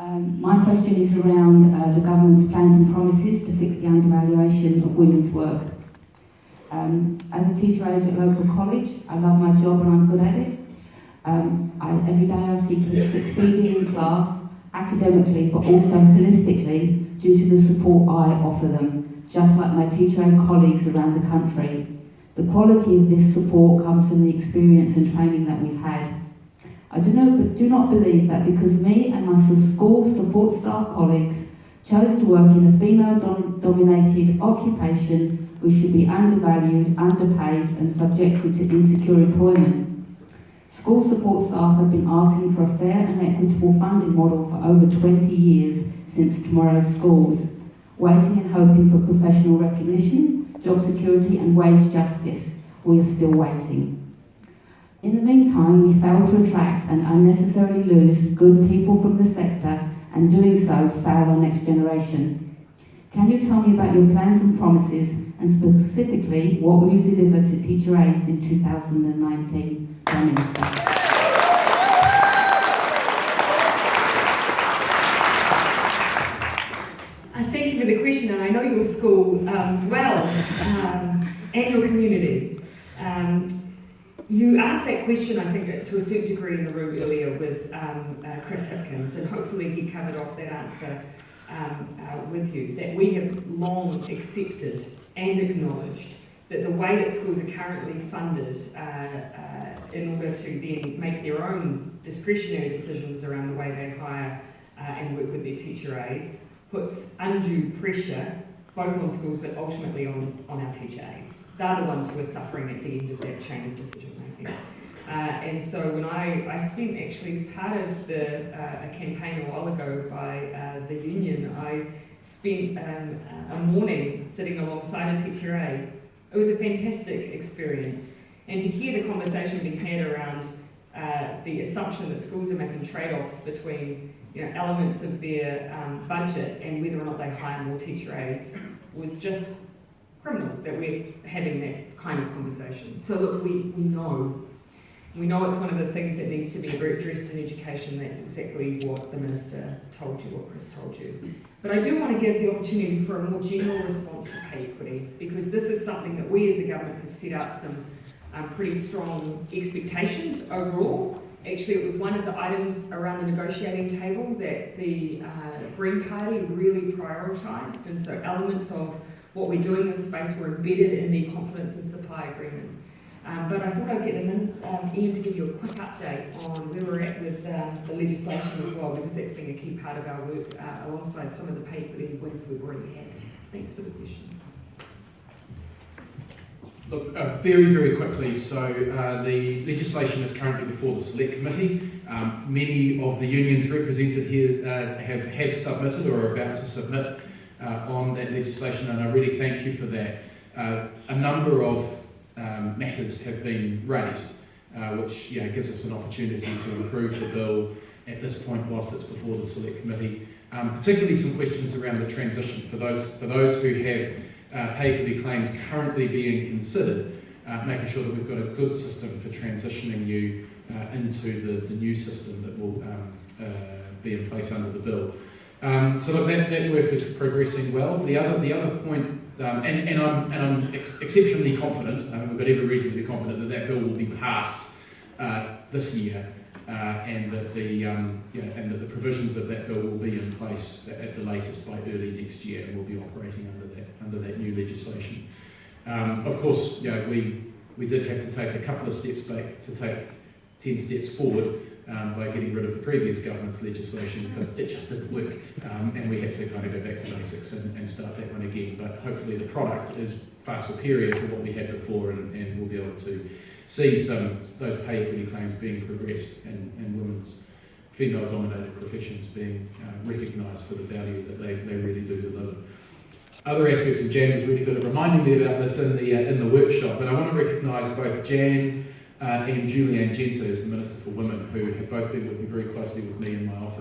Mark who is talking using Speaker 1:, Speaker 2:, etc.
Speaker 1: My question is around the government's plans and promises to fix the undervaluation of women's work. As a teacher aide at local college, I love my job and I'm good at it. Every day I see kids succeeding in class, academically but also holistically due to the support I offer them, just like my teacher aide colleagues around the country. The quality of this support comes from the experience and training that we've had. I do not believe that because me and my school support staff colleagues chose to work in a female-dominated occupation, we should be undervalued, underpaid and subjected to insecure employment. School support staff have been asking for a fair and equitable funding model for over 20 years since Tomorrow's Schools, waiting and hoping for professional recognition, job security and wage justice. We are still waiting. In the meantime, we fail to attract and unnecessarily lose good people from the sector, and doing so fail our next generation. Can you tell me about your plans and promises, and specifically, what will you deliver to teacher aides in 2019, Prime Minister?
Speaker 2: Thank you for the question, and I know your school well, and your community. You asked that question, I think, to a certain degree in the room earlier with Chris Hipkins, and hopefully he covered off that answer with you, that we have long accepted and acknowledged that the way that schools are currently funded in order to then make their own discretionary decisions around the way they hire and work with their teacher aides puts undue pressure both on schools but ultimately on our teacher aides. They're the ones who are suffering at the end of that chain of decision making. And so when I spent actually as part of a campaign a while ago by the union, I spent a morning sitting alongside a teacher aide. It was a fantastic experience. And to hear the conversation being had around the assumption that schools are making trade-offs between elements of their budget and whether or not they hire more teacher aides was just criminal that we're having that kind of conversation. So look, we know it's one of the things that needs to be addressed in education. That's exactly what the Minister told you, what Chris told you. But I do want to give the opportunity for a more general response to pay equity, because this is something that we as a government have set out some pretty strong expectations overall. Actually, it was one of the items around the negotiating table that the Green Party really prioritised, and so elements of what we're doing in this space were embedded in the confidence and supply agreement. But I thought I'd get Ian to give you a quick update on where we're at with the legislation as well, because that's been a key part of our work alongside some of the pay equity wins we've already had. Thanks for the question.
Speaker 3: Look, very, very quickly, so the legislation is currently before the Select Committee. Many of the unions represented here have submitted or are about to submit on that legislation, and I really thank you for that. A number of matters have been raised, which gives us an opportunity to improve the bill at this point whilst it's before the Select Committee. Particularly some questions around the transition for those who have pay equity claims currently being considered, making sure that we've got a good system for transitioning you into the new system that will be in place under the bill. So look, that work is progressing well. The other point, and I'm exceptionally confident, we've got every reason to be confident that bill will be passed this year, and that the provisions of that bill will be in place at the latest by early next year, and we'll be operating under that new legislation. Of course, we did have to take a couple of steps back to take 10 steps forward by getting rid of the previous government's legislation, because it just didn't work, and we had to kind of go back to basics and start that one again. But hopefully the product is far superior to what we had before, and we'll be able to see those pay equity claims being progressed and women's female-dominated professions being recognised for the value that they really do deliver. Other aspects of Jan was really good at reminding me about this in the workshop, and I want to recognise both Jan and Julianne Gento as the Minister for Women, who have both been working very closely with me in my office